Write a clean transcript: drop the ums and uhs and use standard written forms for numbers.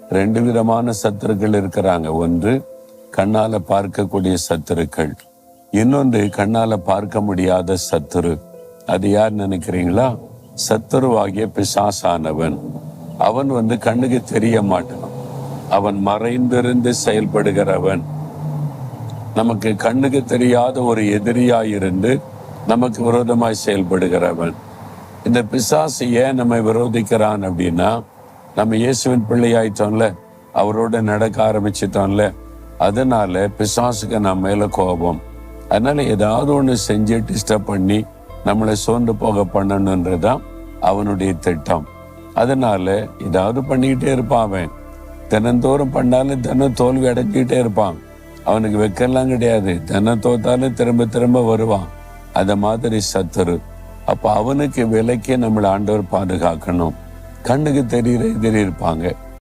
ரெண்டு விதமான சத்துருக்கள் இருக்கிறாங்க. ஒன்று கண்ணால பார்க்கக்கூடிய சத்துருக்கள், இன்னொன்று கண்ணால பார்க்க முடியாத சத்துரு. அது யார் நினைக்கிறீங்களா? சத்துருவாகிய பிசாசானவன். அவன் கண்ணுக்கு தெரிய மாட்டான். அவன் மறைந்திருந்து செயல்படுகிறவன். நமக்கு கண்ணுக்கு தெரியாத ஒரு எதிரியாயிருந்து நமக்கு விரோதமாய் செயல்படுகிறவன். இந்த பிசாசு ஏன் நம்மை விரோதிக்கிறான் அப்படின்னா, நம்ம இயேசுவின் பிள்ளையாயிட்டோம்ல, அவரோட நடக்க ஆரம்பிச்சிட்டோம்ல, அதனால பிசாசுக்கு நம்ம மேல கோபம். அதனால ஏதாவது ஒண்ணு செஞ்சு டிஸ்டர்ப் பண்ணி நம்மளை சோர்ந்து போக பண்ணணுன்றதுதான் அவனுடைய திட்டம். அதனால ஏதாவது பண்ணிக்கிட்டே இருப்பான். அவன் தினந்தோறும் பண்ணாலும் தினம் தோல்வி அடைஞ்சிக்கிட்டே இருப்பான். அவனுக்கு வெக்கலாம் கிடையாது. தினம் தோத்தாலும் திரும்ப திரும்ப வருவான். அந்த மாதிரி சத்துரு. அப்ப அவனுக்கு விலைக்கு நம்மளை ஆண்டவர் பாதுகாக்கணும். கண்ணுக்கு தெரிகிற எதிரி இருப்பாங்க.